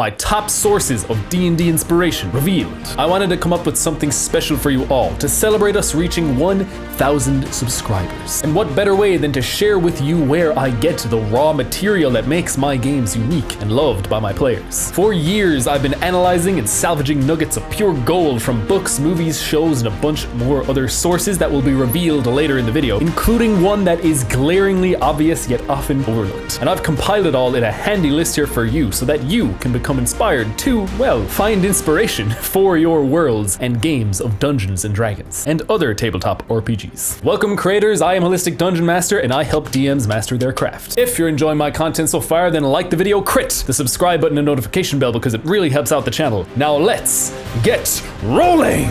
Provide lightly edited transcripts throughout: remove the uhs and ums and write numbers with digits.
My top sources of D&D inspiration revealed. I wanted to come up with something special for you all to celebrate us reaching 1,000 subscribers. And what better way than to share with you where I get the raw material that makes my games unique and loved by my players. For years, I've been analyzing and salvaging nuggets of pure gold from books, movies, shows, and a bunch more other sources that will be revealed later in the video, including one that is glaringly obvious yet often overlooked. And I've compiled it all in a handy list here for you so that you can become inspired to, well, find inspiration for your worlds and games of Dungeons and Dragons and other tabletop RPGs. Welcome creators, I am Holistic Dungeon Master and I help DMs master their craft. If you're enjoying my content so far, then like the video, crit the subscribe button and notification bell because it really helps out the channel. Now let's get rolling!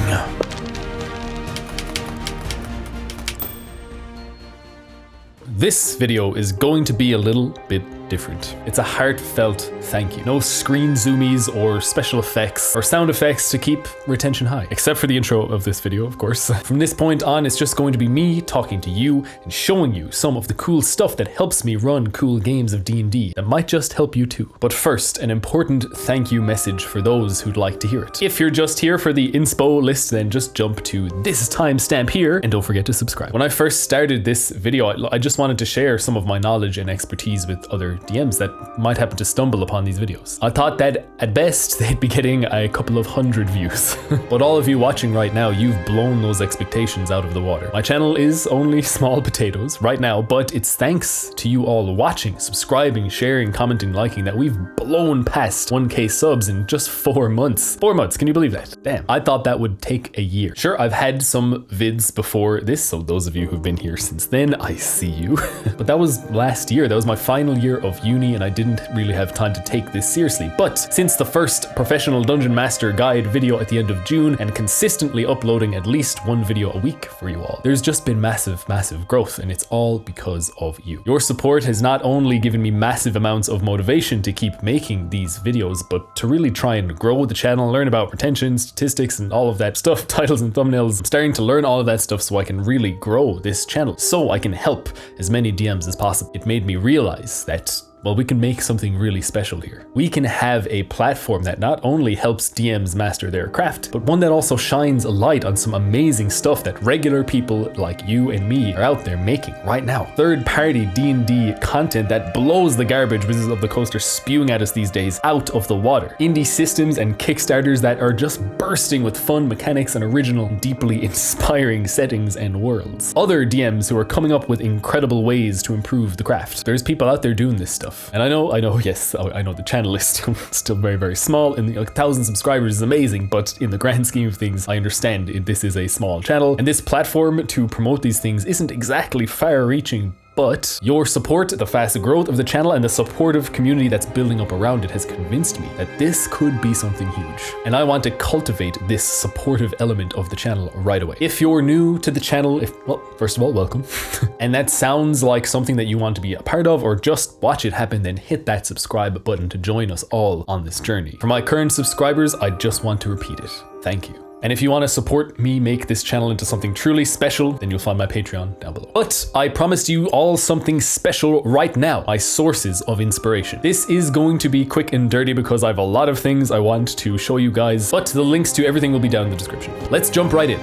This video is going to be a little bit different. It's a heartfelt thank you. No screen zoomies or special effects or sound effects to keep retention high, except for the intro of this video, of course. From this point on, it's just going to be me talking to you and showing you some of the cool stuff that helps me run cool games of D&D that might just help you too. But first, an important thank you message for those who'd like to hear it. If you're just here for the inspo list, then just jump to this timestamp here and don't forget to subscribe. When I first started this video, I just wanted to share some of my knowledge and expertise with other DMs that might happen to stumble upon these videos. I thought that at best they'd be getting a couple of hundred views. But all of you watching right now, you've blown those expectations out of the water. My channel is only small potatoes right now, but it's thanks to you all watching, subscribing, sharing, commenting, liking that we've blown past 1K subs in just 4 months. 4 months, can you believe that? Damn. I thought that would take a year. Sure, I've had some vids before this, so those of you who've been here since then, I see you. But that was last year. That was my final year of uni and I didn't really have time to take this seriously. But since the first professional Dungeon Master guide video at the end of June and consistently uploading at least 1 video a week for you all, there's just been massive growth, and it's all because of you. Your support has not only given me massive amounts of motivation to keep making these videos, but to really try and grow the channel, learn about retention, statistics, and all of that stuff, titles and thumbnails. I'm starting to learn all of that stuff so I can really grow this channel, so I can help as many DMs as possible. It made me realize that, well, we can make something really special here. We can have a platform that not only helps DMs master their craft, but one that also shines a light on some amazing stuff that regular people like you and me are out there making right now. Third-party D&D content that blows the garbage Wizards of the Coast are spewing at us these days out of the water. Indie systems and Kickstarters that are just bursting with fun mechanics and original, deeply inspiring settings and worlds. Other DMs who are coming up with incredible ways to improve the craft. There's people out there doing this stuff. And I know, yes, I know the channel is still very small, and 1,000 subscribers is amazing, but in the grand scheme of things, I understand this is a small channel, and this platform to promote these things isn't exactly far-reaching. But your support, the fast growth of the channel, and the supportive community that's building up around it has convinced me that this could be something huge. And I want to cultivate this supportive element of the channel right away. If you're new to the channel, well, first of all, welcome. And that sounds like something that you want to be a part of or just watch it happen, then hit that subscribe button to join us all on this journey. For my current subscribers, I just want to repeat it. Thank you. And if you want to support me make this channel into something truly special, then you'll find my Patreon down below. But I promised you all something special right now, my sources of inspiration. This is going to be quick and dirty because I have a lot of things I want to show you guys, but the links to everything will be down in the description. Let's jump right in.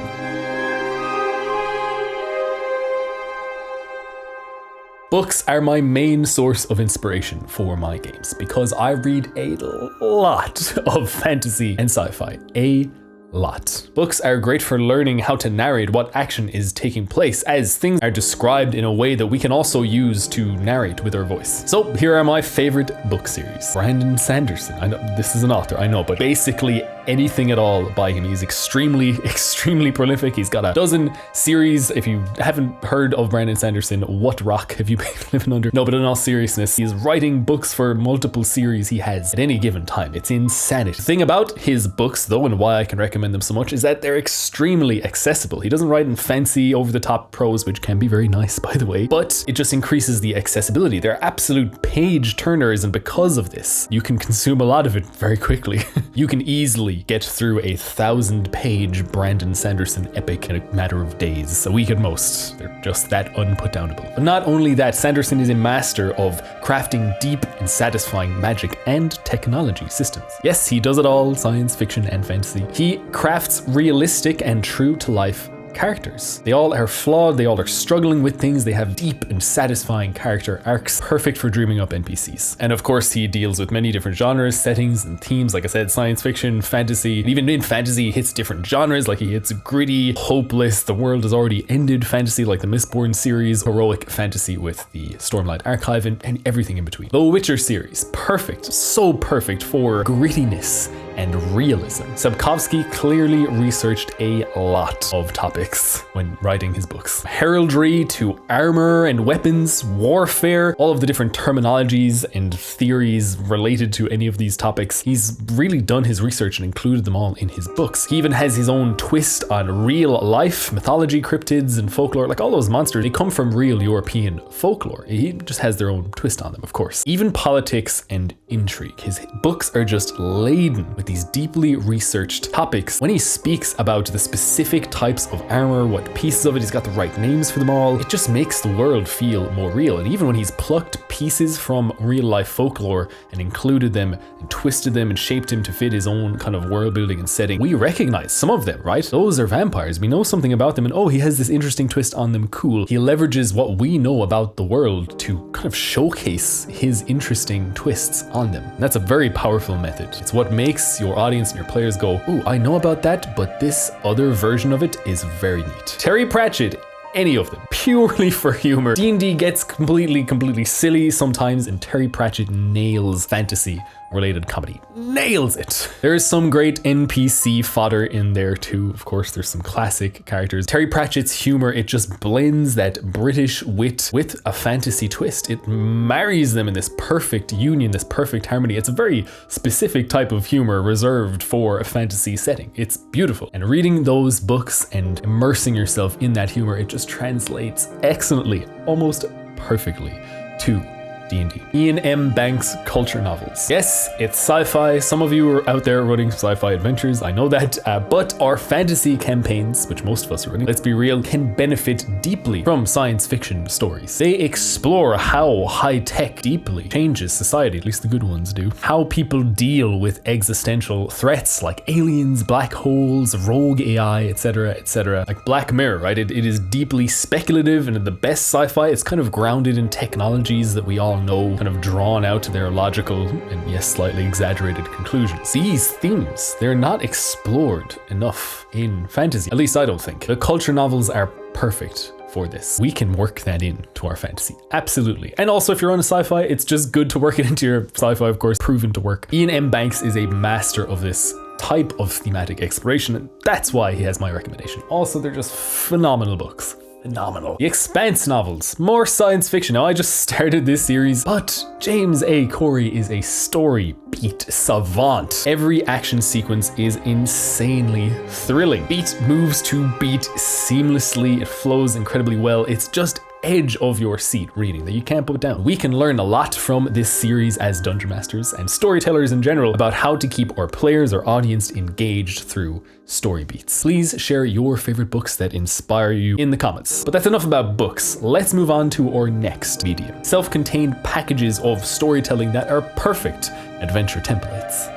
Books are my main source of inspiration for my games because I read a lot of fantasy and sci-fi. A lot. Books are great for learning how to narrate what action is taking place, as things are described in a way that we can also use to narrate with our voice. So here are my favorite book series. Brandon Sanderson. I know this is an author, I know, but basically anything at all by him. He's extremely prolific. He's got a dozen series. If you haven't heard of Brandon Sanderson, what rock have you been living under? No, but in all seriousness, he's writing books for multiple series he has at any given time. It's insanity. The thing about his books though, and why I can recommend recommend them so much is that they're extremely accessible. He doesn't write in fancy over-the-top prose, which can be very nice, by the way, but it just increases the accessibility. They're absolute page turners, and because of this, you can consume a lot of it very quickly. You can easily get through a 1,000-page Brandon Sanderson epic in a matter of days, a week at most. They're just that unputdownable. But not only that, Sanderson is a master of crafting deep and satisfying magic and technology systems. Yes, he does it all, science fiction and fantasy. He crafts realistic and true-to-life characters. They all are flawed, they all are struggling with things, they have deep and satisfying character arcs, perfect for dreaming up NPCs. And of course, he deals with many different genres, settings, and themes. Like I said, science fiction, fantasy, and even in fantasy, he hits different genres. Like he hits gritty, hopeless, the world has already ended fantasy, like the Mistborn series, heroic fantasy with the Stormlight Archive, and everything in between. The Witcher series, perfect, so perfect for grittiness and realism. Sapkowski clearly researched a lot of topics when writing his books. Heraldry to armor and weapons, warfare, all of the different terminologies and theories related to any of these topics. He's really done his research and included them all in his books. He even has his own twist on real life, mythology, cryptids, and folklore. Like all those monsters, they come from real European folklore. He just has their own twist on them, of course. Even politics and intrigue. His books are just laden with these deeply researched topics. When he speaks about the specific types of armor, what pieces of it, he's got the right names for them all. It just makes the world feel more real. And even when he's plucked pieces from real life folklore and included them and twisted them and shaped them to fit his own kind of world building and setting, we recognize some of them, right? Those are vampires. We know something about them, and oh, he has this interesting twist on them. Cool. He leverages what we know about the world to kind of showcase his interesting twists on them. And that's a very powerful method. It's what makes your audience and your players go, ooh, I know about that, but this other version of it is very neat. Terry Pratchett, any of them, purely for humor. D&D gets completely silly sometimes, and Terry Pratchett nails fantasy related comedy. Nails it. There is some great NPC fodder in there too. Of course, there's some classic characters. Terry Pratchett's humor, it just blends that British wit with a fantasy twist. It marries them in this perfect union, this perfect harmony. It's a very specific type of humor reserved for a fantasy setting. It's beautiful. And reading those books and immersing yourself in that humor, it just translates excellently, almost perfectly to D&D. Ian M. Banks' culture novels. Yes, it's sci-fi. Some of you are out there running sci-fi adventures, I know that, but our fantasy campaigns, which most of us are running, let's be real, can benefit deeply from science fiction stories. They explore how high-tech deeply changes society, at least the good ones do. How people deal with existential threats like aliens, black holes, rogue AI, etc., etc. Like Black Mirror, right? It is deeply speculative, and in the best sci-fi, it's kind of grounded in technologies that we all know, kind of drawn out to their logical and yes, slightly exaggerated conclusions. These themes, they're not explored enough in fantasy. At least I don't think. The culture novels are perfect for this. We can work that into our fantasy. Absolutely. And also if you're on a sci-fi, it's just good to work it into your sci-fi, of course, proven to work. Ian M. Banks is a master of this type of thematic exploration, and that's why he has my recommendation. Also, they're just phenomenal books. Phenomenal. The Expanse novels, more science fiction. Now, I just started this series, but James A. Corey is a story beat savant. Every action sequence is insanely thrilling. Beat moves to beat seamlessly. It flows incredibly well. It's just edge of your seat reading that you can't put down. We can learn a lot from this series as dungeon masters and storytellers in general about how to keep our players or audience engaged through story beats. Please share your favorite books that inspire you in the comments. But that's enough about books. Let's move on to our next medium. Self-contained packages of storytelling that are perfect adventure templates.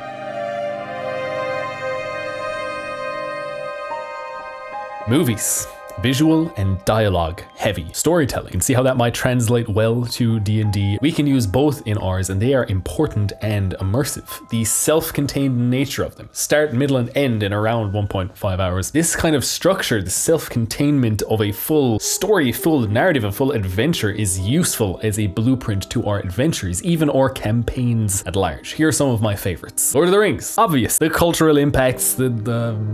Movies. Visual and dialogue heavy storytelling. You can see how that might translate well to D&D. We can use both in ours, and they are important and immersive. The self-contained nature of them, start, middle, and end in around 1.5 hours. This kind of structure, the self-containment of a full story, full narrative, and full adventure is useful as a blueprint to our adventures, even our campaigns at large. Here are some of my favorites. Lord of the Rings, obvious. The cultural impacts, the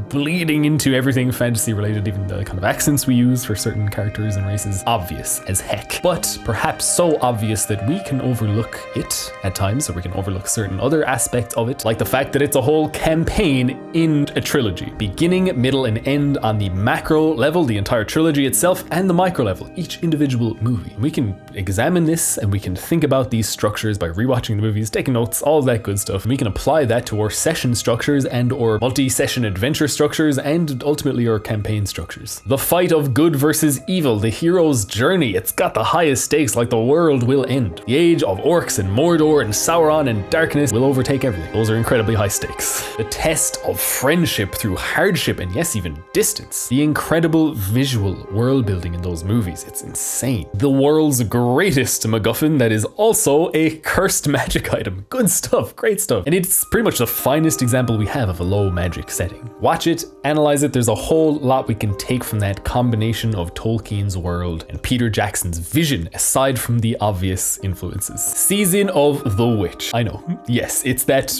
bleeding into everything fantasy related, even the kind of accents we use for certain characters and race is obvious as heck, but perhaps so obvious that we can overlook it at times, or we can overlook certain other aspects of it, like the fact that it's a whole campaign in a trilogy, beginning, middle, and end on the macro level, the entire trilogy itself, and the micro level, each individual movie. We can examine this and we can think about these structures by rewatching the movies, taking notes, all of that good stuff, and we can apply that to our session structures and or multi-session adventure structures and ultimately our campaign structures. The fight of good versus evil, the hero's journey, it's got the highest stakes, like the world will end. The age of orcs and Mordor and Sauron and darkness will overtake everything. Those are incredibly high stakes. The test of friendship through hardship and yes, even distance. The incredible visual world building in those movies, it's insane. The world's greatest MacGuffin that is also a cursed magic item. Good stuff, great stuff. And it's pretty much the finest example we have of a low magic setting. Watch it, analyze it, there's a whole lot we can take from that combination of Tolkien's world and Peter Jackson's vision, aside from the obvious influences. Season of The Witch. I know, yes, it's that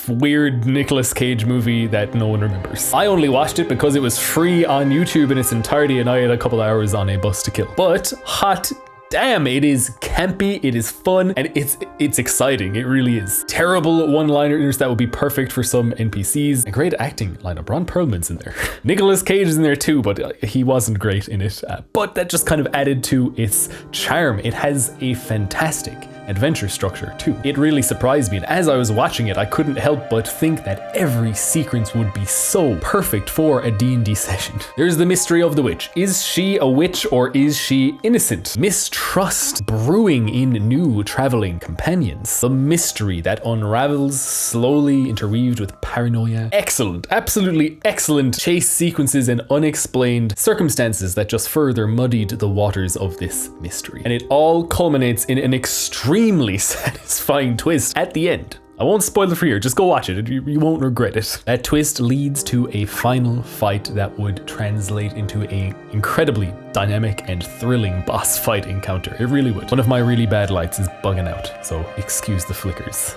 weird Nicolas Cage movie that no one remembers. I only watched it because it was free on YouTube in its entirety and I had a couple hours on a bus to kill. But hot damn, it is campy, it is fun, and it's exciting. It really is. Terrible one-liners that would be perfect for some NPCs. A great acting lineup. Ron Perlman's in there. Nicolas Cage is in there too, but he wasn't great in it. But that just kind of added to its charm. It has a fantastic adventure structure too. It really surprised me, and as I was watching it, I couldn't help but think that every sequence would be so perfect for a D&D session. There's the mystery of the witch. Is she a witch or is she innocent? Mistrust brewing in new traveling companions. The mystery that unravels, slowly interweaved with paranoia. Excellent, absolutely excellent chase sequences and unexplained circumstances that just further muddied the waters of this mystery. And it all culminates in an extremely satisfying twist at the end. I won't spoil it for you, just go watch it, you won't regret it. That twist leads to a final fight that would translate into an incredibly dynamic and thrilling boss fight encounter. It really would. One of my really bad lights is bugging out, so excuse the flickers.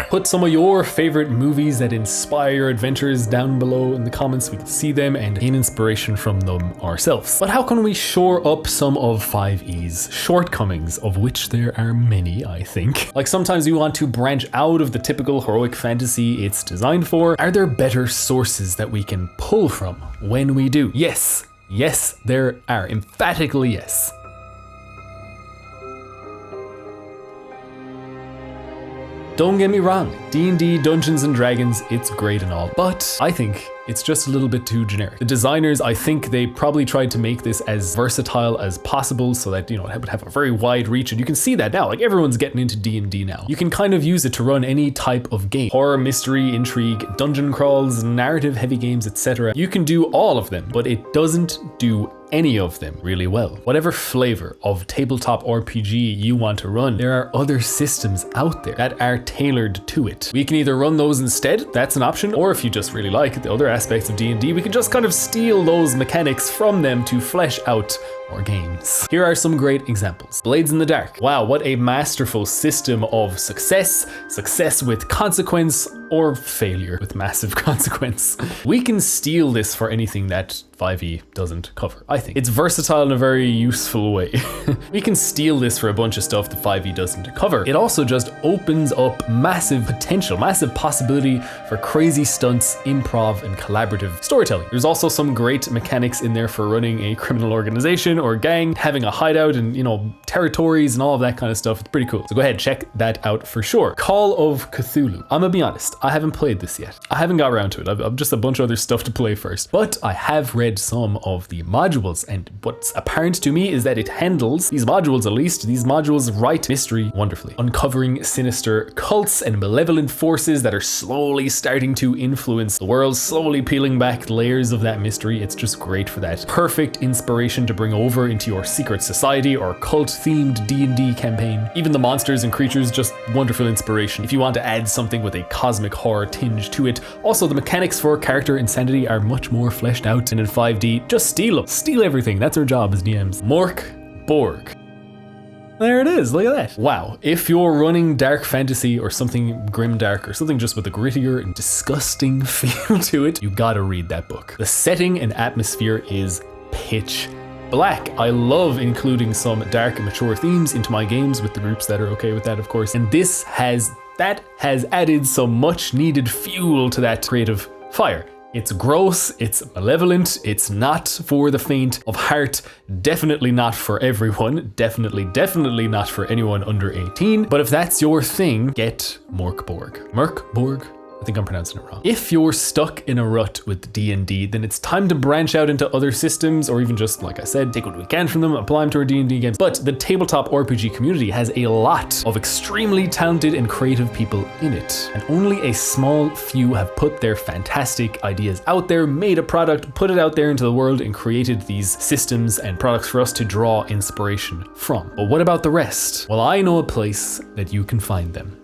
Put some of your favorite movies that inspire your adventures down below in the comments. We can see them and gain inspiration from them ourselves. But how can we shore up some of 5e's shortcomings, of which there are many, I think? Like sometimes we want to branch out of the typical heroic fantasy it's designed for. Are there better sources that we can pull from when we do? Yes, yes, there are. Emphatically yes. Don't get me wrong, D&D Dungeons & Dragons, it's great and all, but I think it's just a little bit too generic. The designers, I think they probably tried to make this as versatile as possible so that, you know, it would have a very wide reach, and you can see that now, like everyone's getting into D&D now. You can kind of use it to run any type of game. Horror, mystery, intrigue, dungeon crawls, narrative heavy games, etc. You can do all of them, but it doesn't do any of them really well. Whatever flavor of tabletop RPG you want to run, there are other systems out there that are tailored to it. We can either run those instead, that's an option, or if you just really like the other aspects of D&D, we can just kind of steal those mechanics from them to flesh out more games. Here are some great examples. Blades in the Dark. Wow, what a masterful system of success with consequence, or failure with massive consequence. We can steal this for anything that 5e doesn't cover, I think. It's versatile in a very useful way. We can steal this for a bunch of stuff that 5e doesn't cover. It also just opens up massive potential, massive possibility for crazy stunts, improv, and collaborative storytelling. There's also some great mechanics in there for running a criminal organization or gang, having a hideout and, you know, territories and all of that kind of stuff. It's pretty cool. So go ahead, check that out for sure. Call of Cthulhu. I'm gonna be honest, I haven't played this yet. I haven't got around to it. I've just a bunch of other stuff to play first, but I have read some of the modules, and what's apparent to me is that it handles, these modules at least, these modules write mystery wonderfully, uncovering sinister cults and malevolent forces that are slowly starting to influence the world, slowly peeling back layers of that mystery. It's just great for that. Perfect inspiration to bring over into your secret society or cult themed D&D campaign. Even the monsters and creatures, just wonderful inspiration if you want to add something with a cosmic horror tinge to it. Also, the mechanics for character insanity are much more fleshed out, and in 5D, just steal them. Steal everything. That's our job as DMs. Mork Borg. There it is, look at that. Wow, if you're running dark fantasy or something grim dark or something just with a grittier and disgusting feel to it, you gotta read that book. The setting and atmosphere is pitch black. I love including some dark and mature themes into my games with the groups that are okay with that, of course. And that has added some much needed fuel to that creative fire. It's gross, it's malevolent, it's not for the faint of heart, definitely not for everyone, definitely not for anyone under 18. But if that's your thing, get Morkborg. Merkborg? I think I'm pronouncing it wrong. If you're stuck in a rut with D&D, then it's time to branch out into other systems, or even just, like I said, take what we can from them, apply them to our D&D games. But the tabletop RPG community has a lot of extremely talented and creative people in it. And only a small few have put their fantastic ideas out there, made a product, put it out there into the world, and created these systems and products for us to draw inspiration from. But what about the rest? Well, I know a place that you can find them.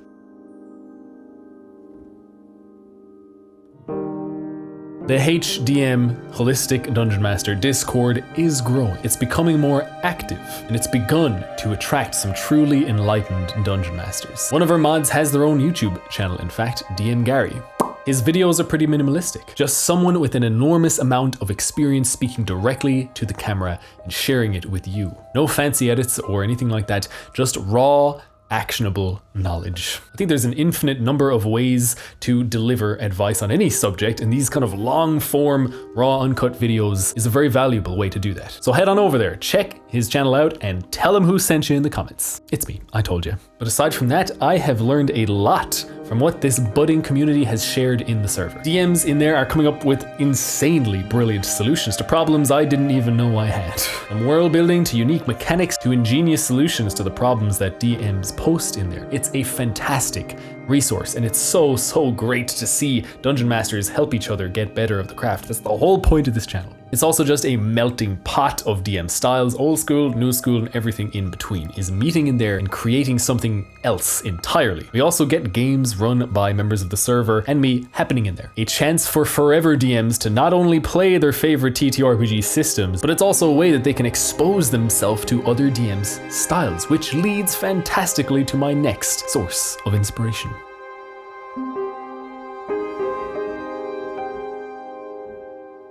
The HDM Holistic Dungeon Master Discord is growing. It's becoming more active, and it's begun to attract some truly enlightened dungeon masters. One of our mods has their own YouTube channel, in fact, DM Gary. His videos are pretty minimalistic. Just someone with an enormous amount of experience speaking directly to the camera and sharing it with you. No fancy edits or anything like that, just raw, actionable knowledge. I think there's an infinite number of ways to deliver advice on any subject, and these kind of long form, raw, uncut videos is a very valuable way to do that. So head on over there, check his channel out, and tell him who sent you in the comments. It's me, I told you. But aside from that, I have learned a lot from what this budding community has shared in the server. DMs in there are coming up with insanely brilliant solutions to problems I didn't even know I had. From world building to unique mechanics to ingenious solutions to the problems that DMs post in there. It's a fantastic resource, and it's so great to see dungeon masters help each other get better of the craft. That's the whole point of this channel. It's also just a melting pot of DM styles, old school, new school, and everything in between is meeting in there and creating something else entirely. We also get games run by members of the server and me happening in there. A chance for forever DMs to not only play their favorite TTRPG systems, but it's also a way that they can expose themselves to other DMs' styles, which leads fantastically to my next source of inspiration.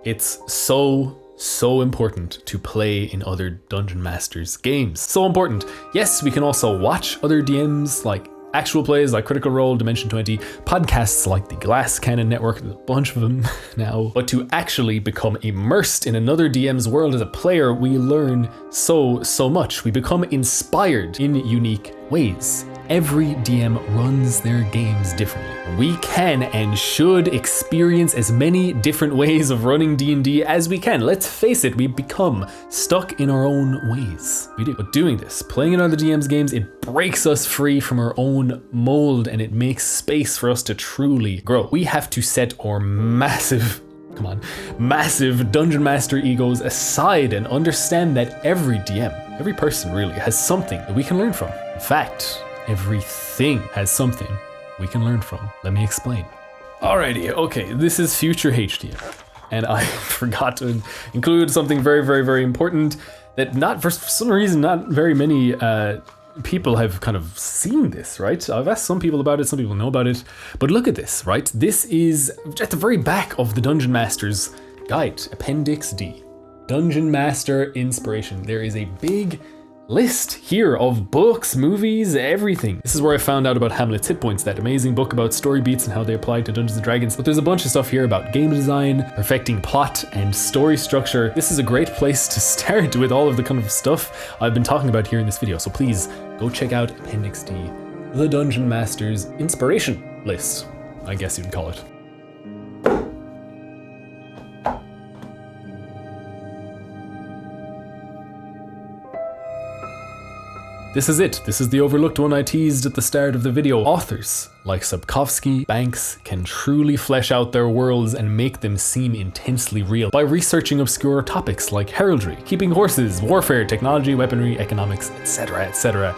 It's so important to play in other Dungeon Masters games. So important. Yes, we can also watch other DMs like actual plays like Critical Role, Dimension 20, podcasts like the Glass Cannon Network, there's a bunch of them now. But to actually become immersed in another DM's world as a player, we learn so much. We become inspired in unique ways. Every DM runs their games differently. We can and should experience as many different ways of running D&D as we can. Let's face it, we become stuck in our own ways. We do. But doing this, playing in other DM's games, it breaks us free from our own mold, and it makes space for us to truly grow. We have to set our massive Dungeon Master egos aside and understand that every DM, every person really, has something that we can learn from. In fact, everything has something we can learn from. Let me explain. Alrighty, okay, this is future HDM, and I forgot to include something very important that for some reason not very many people have kind of seen this, right? I've asked some people about it, some people know about it, but look at this, right? This is at the very back of the Dungeon Master's Guide, Appendix D. Dungeon Master Inspiration. There is a big list here of books, movies, everything. This is where I found out about Hamlet's Hit Points, that amazing book about story beats and how they apply to Dungeons & Dragons. But there's a bunch of stuff here about game design, perfecting plot, and story structure. This is a great place to start with all of the kind of stuff I've been talking about here in this video. So please go check out Appendix D, the Dungeon Master's Inspiration List, I guess you'd call it. This is it. This is the overlooked one I teased at the start of the video. Authors like Sapkowski, Banks can truly flesh out their worlds and make them seem intensely real by researching obscure topics like heraldry, keeping horses, warfare, technology, weaponry, economics, etc.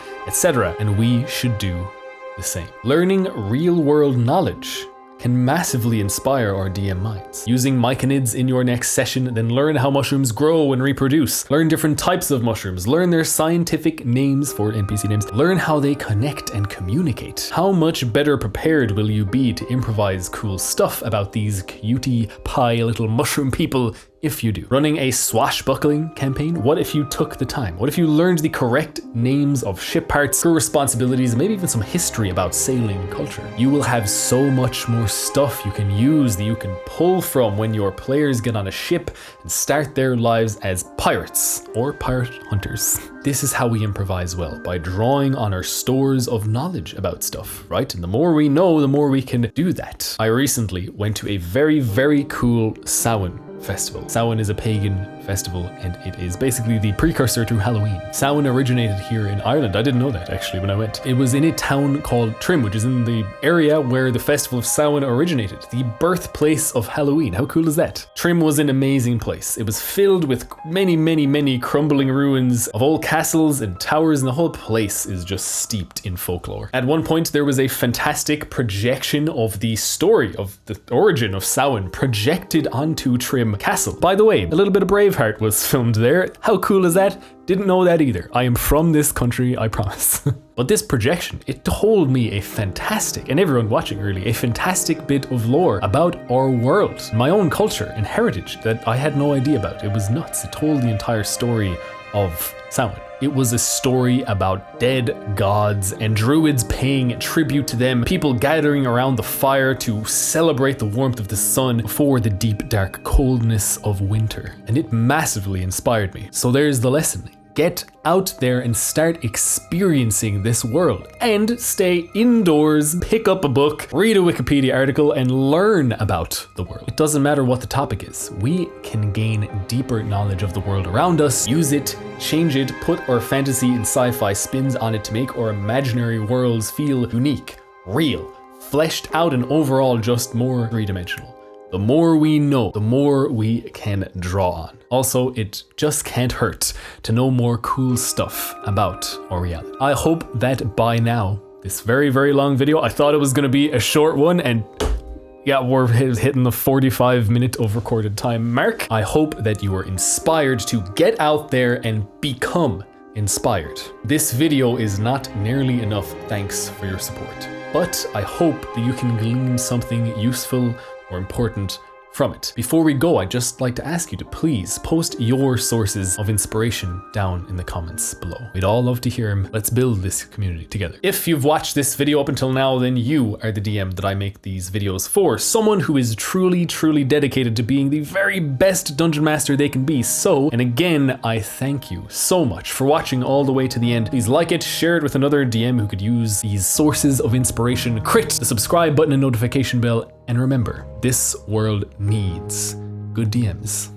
And we should do the same. Learning real-world knowledge can massively inspire our DM minds. Using myconids in your next session, then learn how mushrooms grow and reproduce. Learn different types of mushrooms. Learn their scientific names for NPC names. Learn how they connect and communicate. How much better prepared will you be to improvise cool stuff about these cutie pie little mushroom people if you do? Running a swashbuckling campaign? What if you took the time? What if you learned the correct names of ship parts, crew responsibilities, maybe even some history about sailing culture? You will have so much more stuff you can use that you can pull from when your players get on a ship and start their lives as pirates or pirate hunters. This is how we improvise well, by drawing on our stores of knowledge about stuff, right? And the more we know, the more we can do that. I recently went to a very, very cool Samhain festival. Samhain is a pagan festival, and it is basically the precursor to Halloween. Samhain originated here in Ireland. I didn't know that actually when I went. It was in a town called Trim, which is in the area where the festival of Samhain originated, the birthplace of Halloween. How cool is that? Trim was an amazing place. It was filled with many, many, many crumbling ruins of old castles and towers, and the whole place is just steeped in folklore. At one point, there was a fantastic projection of the story of the origin of Samhain projected onto Trim Castle. By the way, a little bit of Braveheart was filmed there. How cool is that? Didn't know that either. I am from this country, I promise. But this projection, it told me a fantastic, and everyone watching really, a fantastic bit of lore about our world, my own culture and heritage that I had no idea about. It was nuts. It told the entire story of Samhain. It was a story about dead gods and druids paying tribute to them, people gathering around the fire to celebrate the warmth of the sun before the deep, dark coldness of winter. And it massively inspired me. So there's the lesson. Get out there and start experiencing this world, and stay indoors, pick up a book, read a Wikipedia article, and learn about the world. It doesn't matter what the topic is. We can gain deeper knowledge of the world around us, use it, change it, put our fantasy and sci-fi spins on it to make our imaginary worlds feel unique, real, fleshed out, and overall just more three-dimensional. The more we know, the more we can draw on. Also, it just can't hurt to know more cool stuff about our reality. I hope that by now, this very, very long video, I thought it was gonna be a short one, and yeah, we're hitting the 45-minute of recorded time mark. I hope that you are inspired to get out there and become inspired. This video is not nearly enough thanks for your support, but I hope that you can glean something useful or important from it. Before we go, I'd just like to ask you to please post your sources of inspiration down in the comments below. We'd all love to hear them. Let's build this community together. If you've watched this video up until now, then you are the DM that I make these videos for. Someone who is truly, truly dedicated to being the very best dungeon master they can be. So, and again, I thank you so much for watching all the way to the end. Please like it, share it with another DM who could use these sources of inspiration, crit the subscribe button and notification bell, and remember, this world needs good DMs.